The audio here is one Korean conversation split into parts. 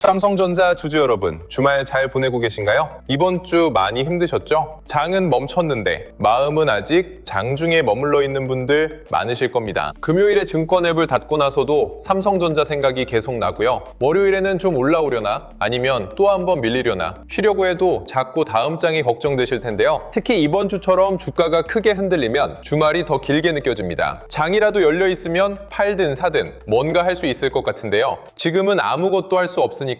삼성전자 주주 여러분, 주말 잘 보내고 계신가요? 이번 주 많이 힘드셨죠? 장은 멈췄는데 마음은 아직 장중에 머물러 있는 분들 많으실 겁니다. 금요일에 증권 앱을 닫고 나서도 삼성전자 생각이 계속 나고요. 월요일에는 좀 올라오려나 아니면 또 한 번 밀리려나 쉬려고 해도 자꾸 다음 장이 걱정되실 텐데요. 특히 이번 주처럼 주가가 크게 흔들리면 주말이 더 길게 느껴집니다. 장이라도 열려 있으면 팔든 사든 뭔가 할 수 있을 것 같은데요. 지금은 아무것도 할 수 없으니까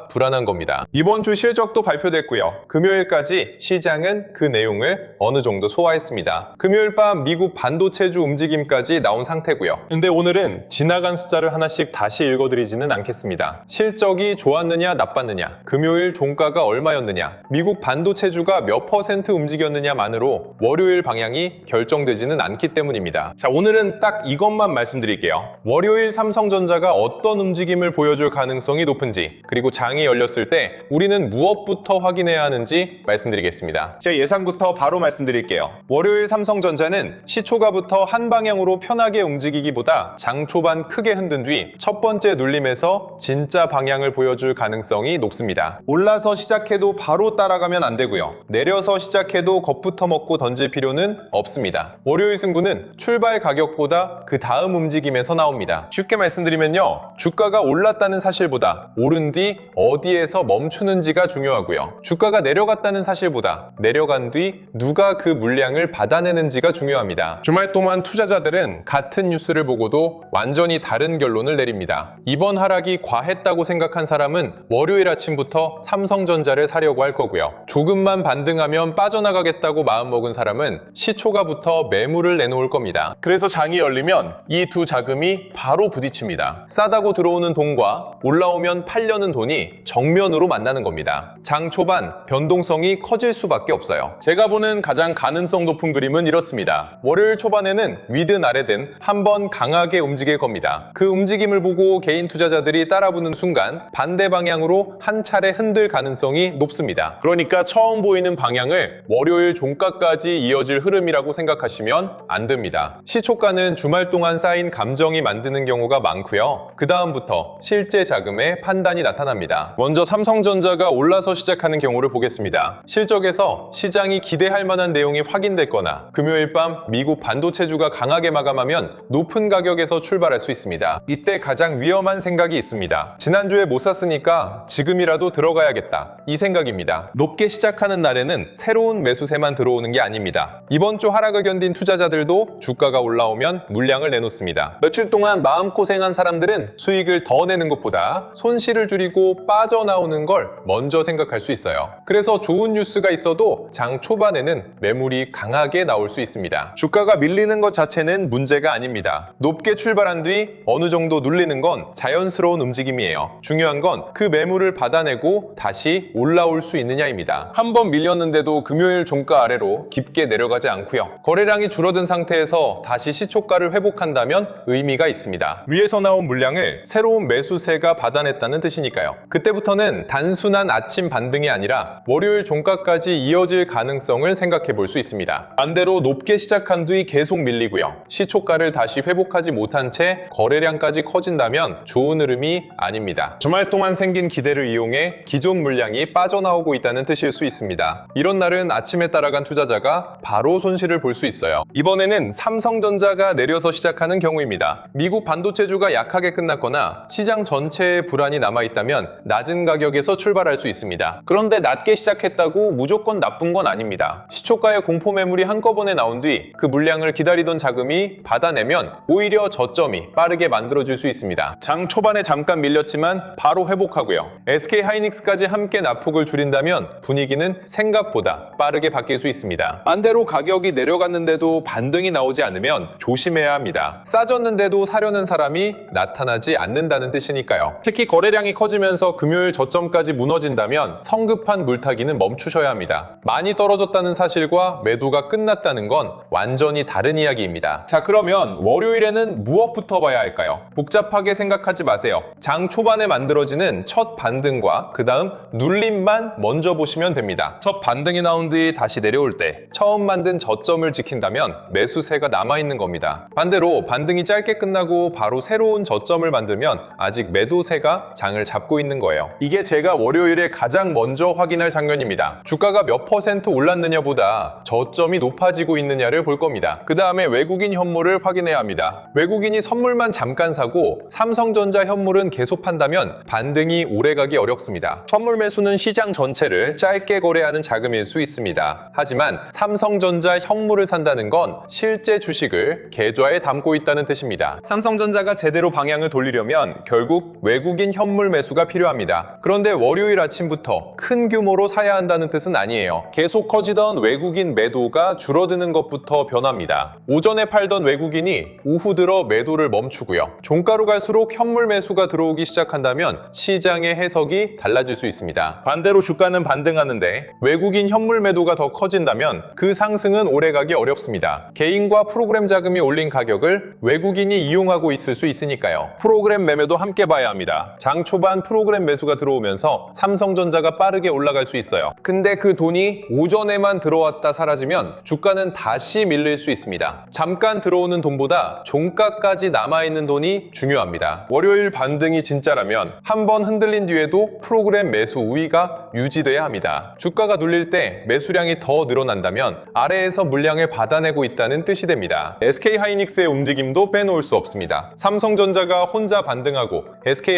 불안한 겁니다. 이번 주 실적도 발표됐고요. 금요일까지 시장은 그 내용을 어느 정도 소화했습니다. 금요일 밤 미국 반도체주 움직임까지 나온 상태고요. 근데 오늘은 지나간 숫자를 하나씩 다시 읽어드리지는 않겠습니다. 실적이 좋았느냐 나빴느냐, 금요일 종가가 얼마였느냐, 미국 반도체주가 몇 % 움직였느냐만으로 월요일 방향이 결정되지는 않기 때문입니다. 자, 오늘은 딱 이것만 말씀드릴게요. 월요일 삼성전자가 어떤 움직임을 보여줄 가능성이 높은지, 그리고 장이 열렸을 때 우리는 무엇부터 확인해야 하는지 말씀드리겠습니다. 제 예상부터 바로 말씀드릴게요. 월요일 삼성전자는 시초가부터 한 방향으로 편하게 움직이기보다 장 초반 크게 흔든 뒤 첫 번째 눌림에서 진짜 방향을 보여줄 가능성이 높습니다. 올라서 시작해도 바로 따라가면 안 되고요. 내려서 시작해도 겁부터 먹고 던질 필요는 없습니다. 월요일 승부는 출발 가격보다 그 다음 움직임에서 나옵니다. 쉽게 말씀드리면요, 주가가 올랐다는 사실보다 오른 뒤 어디에서 멈추는지가 중요하고요. 주가가 내려갔다는 사실보다 내려간 뒤 누가 그 물량을 받아내는지가 중요합니다. 주말 동안 투자자들은 같은 뉴스를 보고도 완전히 다른 결론을 내립니다. 이번 하락이 과했다고 생각한 사람은 월요일 아침부터 삼성전자를 사려고 할 거고요. 조금만 반등하면 빠져나가겠다고 마음먹은 사람은 시초가부터 매물을 내놓을 겁니다. 그래서 장이 열리면 이 두 자금이 바로 부딪힙니다. 싸다고 들어오는 돈과 올라오면 팔려는 돈이 정면으로 만나는 겁니다. 장 초반 변동성이 커질 수밖에 없어요. 제가 보는 가장 가능성 높은 그림은 이렇습니다. 월요일 초반에는 위든 아래든 한번 강하게 움직일 겁니다. 그 움직임을 보고 개인 투자자들이 따라붙는 순간 반대 방향으로 한 차례 흔들 가능성이 높습니다. 그러니까 처음 보이는 방향을 월요일 종가까지 이어질 흐름이라고 생각하시면 안 됩니다. 시초가는 주말 동안 쌓인 감정이 만드는 경우가 많고요. 그 다음부터 실제 자금의 판단이 나타납니다. 먼저 삼성전자가 올라서 시작하는 경우를 보겠습니다. 실적에서 시장이 기대할 만한 내용이 확인됐거나 금요일 밤 미국 반도체주가 강하게 마감하면 높은 가격에서 출발할 수 있습니다. 이때 가장 위험한 생각이 있습니다. 지난주에 못 샀으니까 지금이라도 들어가야겠다, 이 생각입니다. 높게 시작하는 날에는 새로운 매수세만 들어오는 게 아닙니다. 이번 주 하락을 견딘 투자자들도 주가가 올라오면 물량을 내놓습니다. 며칠 동안 마음고생한 사람들은 수익을 더 내는 것보다 손실을 줄이고 빠져나오는 걸 먼저 생각할 수 있어요. 그래서 좋은 뉴스가 있어도 장 초반에는 매물이 강하게 나올 수 있습니다. 주가가 밀리는 것 자체는 문제가 아닙니다. 높게 출발한 뒤 어느 정도 눌리는 건 자연스러운 움직임이에요. 중요한 건 그 매물을 받아내고 다시 올라올 수 있느냐입니다. 한번 밀렸는데도 금요일 종가 아래로 깊게 내려가지 않고요. 거래량이 줄어든 상태에서 다시 시초가를 회복한다면 의미가 있습니다. 위에서 나온 물량을 새로운 매수세가 받아냈다는 뜻이니까요. 그때부터는 단순한 아침 반등이 아니라 월요일 종가까지 이어질 가능성을 생각해 볼 수 있습니다. 반대로 높게 시작한 뒤 계속 밀리고요. 시초가를 다시 회복하지 못한 채 거래량까지 커진다면 좋은 흐름이 아닙니다. 주말 동안 생긴 기대를 이용해 기존 물량이 빠져나오고 있다는 뜻일 수 있습니다. 이런 날은 아침에 따라간 투자자가 바로 손실을 볼 수 있어요. 이번에는 삼성전자가 내려서 시작하는 경우입니다. 미국 반도체주가 약하게 끝났거나 시장 전체에 불안이 남아있다면 낮은 가격에서 출발할 수 있습니다. 그런데 낮게 시작했다고 무조건 나쁜 건 아닙니다. 시초가의 공포 매물이 한꺼번에 나온 뒤 그 물량을 기다리던 자금이 받아내면 오히려 저점이 빠르게 만들어질 수 있습니다. 장 초반에 잠깐 밀렸지만 바로 회복하고요. SK하이닉스까지 함께 낙폭을 줄인다면 분위기는 생각보다 빠르게 바뀔 수 있습니다. 반대로 가격이 내려갔는데도 반등이 나오지 않으면 조심해야 합니다. 싸졌는데도 사려는 사람이 나타나지 않는다는 뜻이니까요. 특히 거래량이 커지면서 금요일 저점까지 무너진다면 성급한 물타기는 멈추셔야 합니다. 많이 떨어졌다는 사실과 매도가 끝났다는 건 완전히 다른 이야기입니다. 자, 그러면 월요일에는 무엇부터 봐야 할까요? 복잡하게 생각하지 마세요. 장 초반에 만들어지는 첫 반등과 그 다음 눌림만 먼저 보시면 됩니다. 첫 반등이 나온 뒤 다시 내려올 때 처음 만든 저점을 지킨다면 매수세가 남아있는 겁니다. 반대로 반등이 짧게 끝나고 바로 새로운 저점을 만들면 아직 매도세가 장을 잡 잡고 있는 거예요. 이게 제가 월요일에 가장 먼저 확인할 장면입니다. 주가가 몇 퍼센트 올랐느냐보다 저점이 높아지고 있느냐를 볼 겁니다. 그 다음에 외국인 현물을 확인해야 합니다. 외국인이 선물만 잠깐 사고 삼성전자 현물은 계속 판다면 반등이 오래가기 어렵습니다. 선물 매수는 시장 전체를 짧게 거래하는 자금일 수 있습니다. 하지만 삼성전자 현물을 산다는 건 실제 주식을 계좌에 담고 있다는 뜻입니다. 삼성전자가 제대로 방향을 돌리려면 결국 외국인 현물 매수가 필요합니다. 그런데 월요일 아침부터 큰 규모로 사야 한다는 뜻은 아니에요. 계속 커지던 외국인 매도가 줄어드는 것부터 변합니다. 오전에 팔던 외국인이 오후 들어 매도를 멈추고요. 종가로 갈수록 현물 매수가 들어오기 시작한다면 시장의 해석이 달라질 수 있습니다. 반대로 주가는 반등하는데 외국인 현물 매도가 더 커진다면 그 상승은 오래가기 어렵습니다. 개인과 프로그램 자금이 올린 가격을 외국인이 이용하고 있을 수 있으니까요. 프로그램 매매도 함께 봐야 합니다. 장 초반 프로그램 매수가 들어오면서 삼성전자가 빠르게 올라갈 수 있어요. 근데 그 돈이 오전에만 들어왔다 사라지면 주가는 다시 밀릴 수 있습니다. 잠깐 들어오는 돈보다 종가까지 남아있는 돈이 중요합니다. 월요일 반등이 진짜라면 한번 흔들린 뒤에도 프로그램 매수 우위가 유지돼야 합니다. 주가가 눌릴 때 매수량이 더 늘어난다면 아래에서 물량을 받아내고 있다는 뜻이 됩니다. SK하이닉스의 움직임도 빼놓을 수 없습니다. 삼성전자가 혼자 반등하고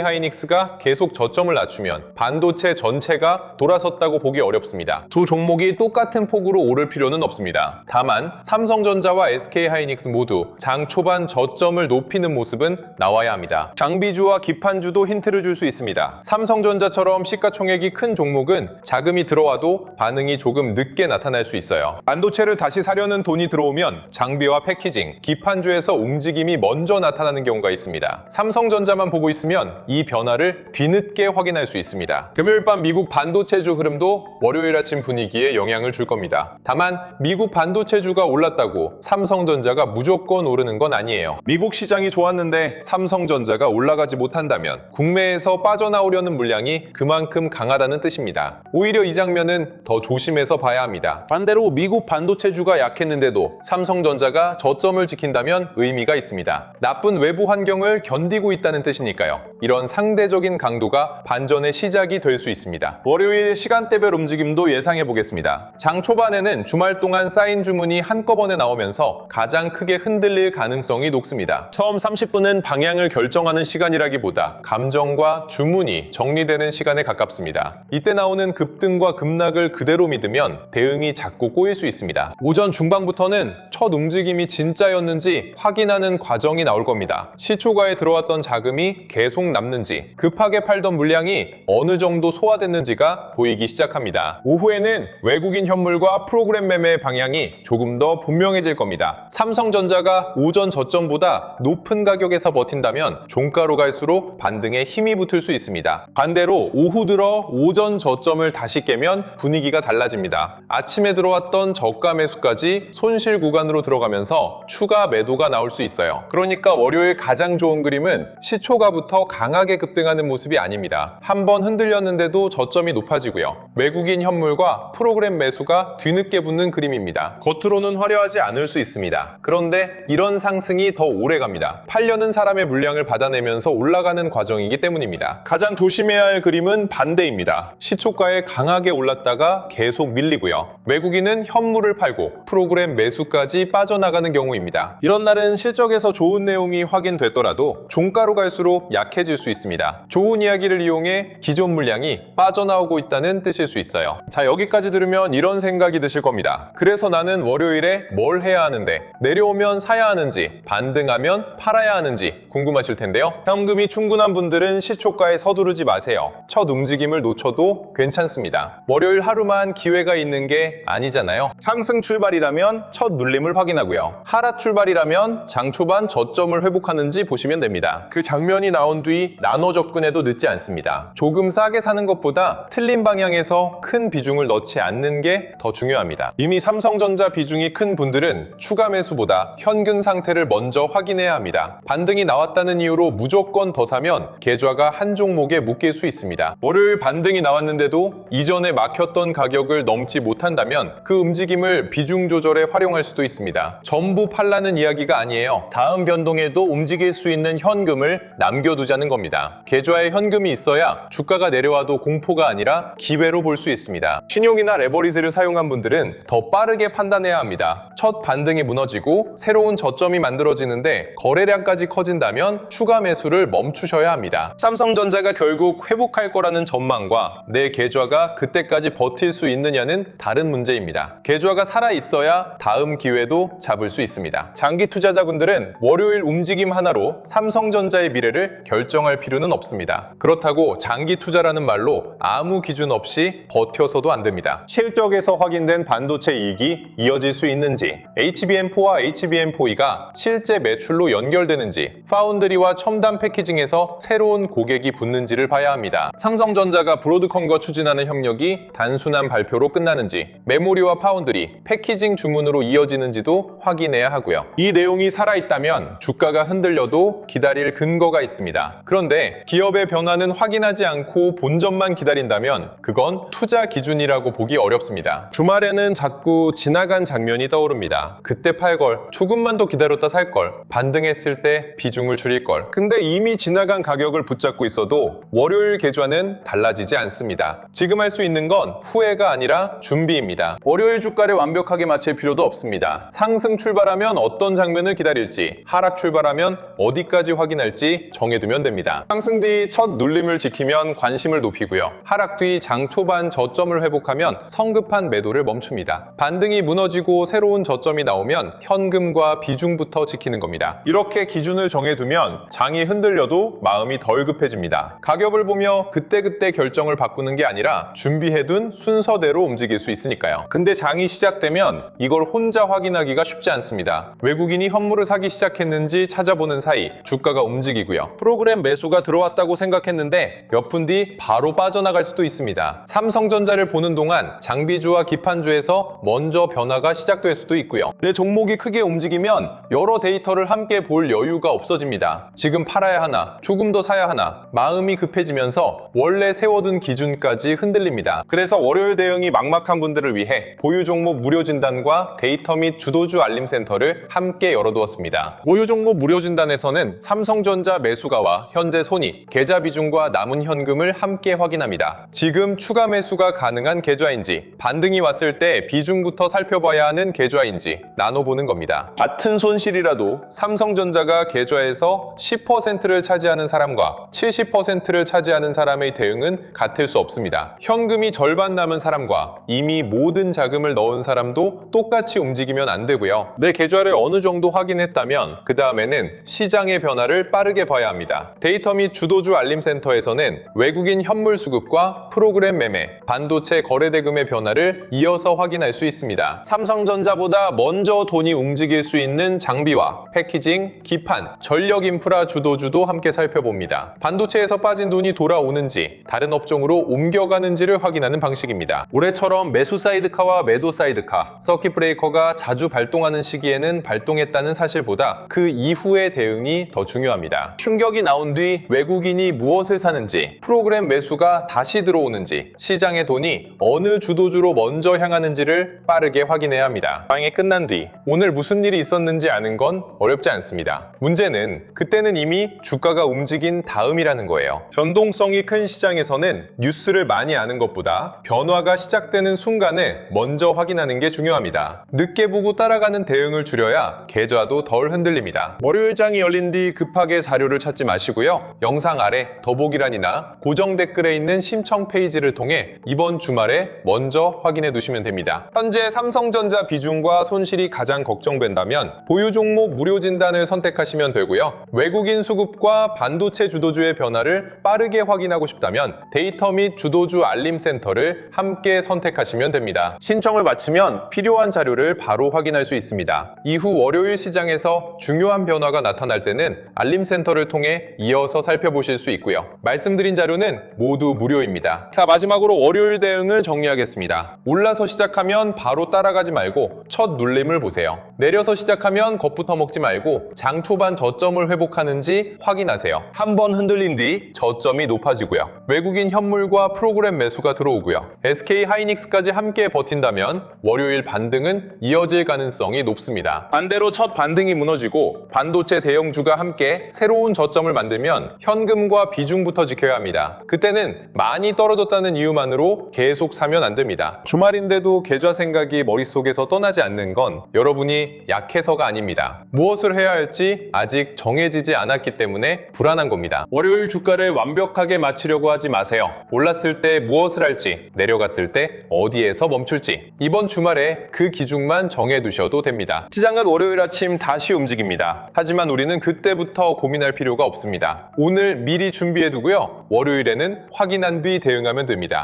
SK하이닉스가 계속 저점을 낮추면 반도체 전체가 돌아섰다고 보기 어렵습니다. 두 종목이 똑같은 폭으로 오를 필요는 없습니다. 다만 삼성전자와 SK하이닉스 모두 장 초반 저점을 높이는 모습은 나와야 합니다. 장비주와 기판주도 힌트를 줄 수 있습니다. 삼성전자처럼 시가총액이 큰 종목은 자금이 들어와도 반응이 조금 늦게 나타날 수 있어요. 반도체를 다시 사려는 돈이 들어오면 장비와 패키징, 기판주에서 움직임이 먼저 나타나는 경우가 있습니다. 삼성전자만 보고 있으면 이 변화를 뒤늦게 확인할 수 있습니다. 금요일 밤 미국 반도체주 흐름도 월요일 아침 분위기에 영향을 줄 겁니다. 다만 미국 반도체주가 올랐다고 삼성전자가 무조건 오르는 건 아니에요. 미국 시장이 좋았는데 삼성전자가 올라가지 못한다면 국내에서 빠져나오려는 물량이 그만큼 강하다는 뜻입니다. 오히려 이 장면은 더 조심해서 봐야 합니다. 반대로 미국 반도체주가 약했는데도 삼성전자가 저점을 지킨다면 의미가 있습니다. 나쁜 외부 환경을 견디고 있다는 뜻이니까요. 이런 상대적인 강도가 반전의 시작이 될 수 있습니다. 월요일 시간대별 움직임도 예상해 보겠습니다. 장 초반에는 주말 동안 쌓인 주문이 한꺼번에 나오면서 가장 크게 흔들릴 가능성이 높습니다. 처음 30분은 방향을 결정하는 시간이라기보다 감정과 주문이 정리되는 시간에 가깝습니다. 이때 나오는 급등과 급락을 그대로 믿으면 대응이 자꾸 꼬일 수 있습니다. 오전 중반부터는 첫 움직임이 진짜였는지 확인하는 과정이 나올 겁니다. 시초가에 들어왔던 자금이 계속 남는지, 급하게 팔던 물량이 어느 정도 소화됐는지가 보이기 시작합니다. 오후에는 외국인 현물과 프로그램 매매의 방향이 조금 더 분명해질 겁니다. 삼성전자가 오전 저점보다 높은 가격에서 버틴다면 종가로 갈수록 반등에 힘이 붙을 수 있습니다. 반대로 오후 들어 오전 저점을 다시 깨면 분위기가 달라집니다. 아침에 들어왔던 저가 매수까지 손실 구간으로 들어가면서 추가 매도가 나올 수 있어요. 그러니까 월요일 가장 좋은 그림은 시초가부터 강하게 급등하는 모습이 아닙니다. 한번 흔들렸는데도 저점이 높아지고요. 외국인 현물과 프로그램 매수가 뒤늦게 붙는 그림입니다. 겉으로는 화려하지 않을 수 있습니다. 그런데 이런 상승이 더 오래 갑니다. 팔려는 사람의 물량을 받아내면서 올라가는 과정이기 때문입니다. 가장 조심해야 할 그림은 반대입니다. 시초가에 강하게 올랐다가 계속 밀리고요. 외국인은 현물을 팔고 프로그램 매수까지 빠져나가는 경우입니다. 이런 날은 실적에서 좋은 내용이 확인됐더라도 종가로 갈수록 약해질 수 있습니다. 좋은 이야기를 이용해 기존 물량이 빠져나오고 있다는 뜻일 수 있어요. 자, 여기까지 들으면 이런 생각이 드실 겁니다. 그래서 나는 월요일에 뭘 해야 하는데, 내려오면 사야 하는지, 반등하면 팔아야 하는지 궁금하실 텐데요. 현금이 충분한 분들은 시초가에 서두르지 마세요. 첫 움직임을 놓쳐도 괜찮습니다. 월요일 하루만 기회가 있는 게 아니잖아요. 상승 출발이라면 첫 눌림을 확인하고요. 하락 출발이라면 장 초반 저점을 회복하는지 보시면 됩니다. 그 장면이 나온 뒤 나눠 접근해도 늦지 않습니다. 조금 싸게 사는 것보다 틀린 방향에서 큰 비중을 넣지 않는 게 더 중요합니다. 이미 삼성전자 비중이 큰 분들은 추가 매수보다 현금 상태를 먼저 확인해야 합니다. 반등이 나왔다는 이유로 무조건 더 사면 계좌가 한 종목에 묶일 수 있습니다. 월요일 반등이 나왔는데도 이전에 막혔던 가격을 넘지 못한다면 그 움직임을 비중 조절에 활용할 수도 있습니다. 전부 팔라는 이야기가 아니에요. 다음 변동에도 움직일 수 있는 현금을 남겨두자는 겁니다. 계좌에 현금이 있어야 주가가 내려와도 공포가 아니라 기회로 볼 수 있습니다. 신용이나 레버리지를 사용한 분들은 더 빠르게 판단해야 합니다. 첫 반등이 무너지고 새로운 저점이 만들어지는데 거래량까지 커진다면 추가 매수를 멈추셔야 합니다. 삼성전자가 결국 회복할 거라는 전망과 내 계좌가 그때까지 버틸 수 있느냐는 다른 문제입니다. 계좌가 살아있어야 다음 기회도 잡을 수 있습니다. 장기 투자자분들은 월요일 움직임 하나로 삼성전자의 미래를 결정할 필요는 없습니다. 그렇다고 장기 투자라는 말로 아무 기준 없이 버텨서도 안 됩니다. 실적에서 확인된 반도체 이익이 이어질 수 있는지, HBM4와 HBM4E가 실제 매출로 연결되는지, 파운드리와 첨단 패키징에서 새로운 고객이 붙는지를 봐야 합니다. 삼성전자가 브로드컴과 추진하는 협력이 단순한 발표로 끝나는지, 메모리와 파운드리, 패키징 주문으로 이어지는지도 확인해야 하고요. 이 내용이 살아있다면 주가가 흔들려도 기다릴 근거가 있습니다. 그런데 기업의 변화는 확인하지 않고 본전만 기다린다면 그건 투자 기준이라고 보기 어렵습니다. 주말에는 자꾸 지나간 장면이 떠오릅니다. 그때 팔걸, 조금만 더 기다렸다 살걸, 반등했을 때 비중을 줄일걸. 근데 이미 지나간 가격을 붙잡고 있어도 월요일 계좌는 달라지지 않습니다. 지금 할 수 있는 건 후회가 아니라 준비입니다. 월요일 주가를 완벽하게 맞출 필요도 없습니다. 상승 출발하면 어떤 장면을 기다릴지, 하락 출발하면 어디까지 확인할지 정해두면 됩니다. 상승 뒤 첫 눌림을 지키면 관심을 높이고요. 하락 뒤 장 초반 저점을 회복하면 성급한 매도를 멈춥니다. 반등이 무너지고 새로운 저점이 나오면 현금과 비중부터 지키는 겁니다. 이렇게 기준을 정해두면 장이 흔들려도 마음이 덜 급해집니다. 가격을 보며 그때그때 결정을 바꾸는 게 아니라 준비해둔 순서대로 움직일 수 있으니까요. 근데 장이 시작되면 이걸 혼자 확인하기가 쉽지 않습니다. 외국인이 현물을 사기 시작했는지 찾아보는 사이 주가가 움직이고요. 프로그램 매수가 들어왔다고 생각했는데 몇 분 뒤 바로 빠져나갈 수도 있습니다. 삼성전자를 보는 동안 장비주와 기판주에서 먼저 변화가 시작될 수도 있고요. 내 종목이 크게 움직이면 여러 데이터를 함께 볼 여유가 없어집니다. 지금 팔아야 하나, 조금 더 사야 하나, 마음이 급해지면서 원래 세워둔 기준까지 흔들립니다. 그래서 월요일 대응이 막막한 분들을 위해 보유 종목 무료 진단과 데이터 및 주도주 알림 센터를 함께 열어두었습니다. 보유 종목 무료 진단에서는 삼성전자 매수가와 현재 손익, 계좌 비중과 남은 현금을 함께 확인합니다. 지금 추가 매수가 가능한 계좌인지, 반등이 왔을 때 비중부터 살펴봐야 하는 계좌인지 나눠보는 겁니다. 같은 손실이라도 삼성전자가 계좌에서 10%를 차지하는 사람과 70%를 차지하는 사람의 대응은 같을 수 없습니다. 현금이 절반 남은 사람과 이미 모든 자금을 넣은 사람도 똑같이 움직이면 안 되고요. 내 계좌를 어느 정도 확인했다면 그 다음에는 시장의 변화를 빠르게 봐야 합니다. 데이터 및 주도주 알림센터에서는 외국인 현물 수급과 프로그램 매매, 반도체 거래대금의 변화를 이어서 확인할 수 있습니다. 삼성전자보다 먼저 돈이 움직일 수 있는 장비와 패키징, 기판, 전력 인프라 주도주도 함께 살펴봅니다. 반도체에서 빠진 돈이 돌아오는지, 다른 업종으로 옮겨가는지를 확인하는 방식입니다. 올해처럼 매수 사이드카와 매도 사이드카, 서킷 브레이커가 자주 발동하는 시기에는 발동했다는 사실보다 그 이후의 대응이 더 중요합니다. 충격이 나온 뒤 외국인이 무엇을 사는지, 프로그램 매수가 다시 들어오는지, 시장의 돈이 어느 주도주로 먼저 향하는지를 빠르게 확인해야 합니다. 장이 끝난 뒤 오늘 무슨 일이 있었는지 아는 건 어렵지 않습니다. 문제는 그때는 이미 주가가 움직인 다음이라는 거예요. 변동성이 큰 시장에서는 뉴스를 많이 아는 것보다 변화가 시작되는 순간을 먼저 확인하는 게 중요합니다. 늦게 보고 따라가는 대응을 줄여야 계좌도 덜 흔들립니다. 월요일장이 열린 뒤 급하게 자료를 찾지 마시고요. 영상 아래 더보기란이나 고정 댓글에 있는 신청 페이지를 통해 이번 주말에 먼저 확인해 두시면 됩니다. 현재 삼성전자 비중과 손실이 가장 걱정된다면 보유 종목 무료 진단을 선택하시면 되고요. 외국인 수급과 반도체 주도주의 변화를 빠르게 확인하고 싶다면 데이터 및 주도주 알림 센터를 함께 선택하시면 됩니다. 신청을 마치면 필요한 자료를 바로 확인할 수 있습니다. 이후 월요일 시장에서 중요한 변화가 나타날 때는 알림 센터를 통해 이어서 살펴보실 수 있고요. 말씀드린 자료는 모두 무료입니다. 자, 마지막으로 월요일 대응을 정리하겠습니다. 올라서 시작하면 바로 따라가지 말고 첫 눌림을 보세요. 내려서 시작하면 겁부터 먹지 말고 장 초반 저점을 회복하는지 확인하세요. 한번 흔들린 뒤 저점이 높아지고요. 외국인 현물과 프로그램 매수가 들어오고요. SK 하이닉스까지 함께 버틴다면 월요일 반등은 이어질 가능성이 높습니다. 반대로 첫 반등이 무너지고 반도체 대형주가 함께 새로운 저점을 만들면 현금과 비중부터 지켜야 합니다. 그때는 많이 떨어졌다는 이유만으로 계속 사면 안 됩니다. 주말인데도 계좌 생각이 머릿속에서 떠나지 않는 건 여러분이 약해서가 아닙니다. 무엇을 해야 할지 아직 정해지지 않았기 때문에 불안한 겁니다. 월요일 주가를 완벽하게 맞추려고 하지 마세요. 올랐을 때 무엇을 할지, 내려갔을 때 어디에서 멈출지 이번 주말에 그 기준만 정해두셔도 됩니다. 시장은 월요일 아침 다시 움직입니다. 하지만 우리는 그때부터 고민할 필요가 없습니다. 오늘 미리 준비해두고요. 월요일에는 확인한 뒤 대응하면 됩니다.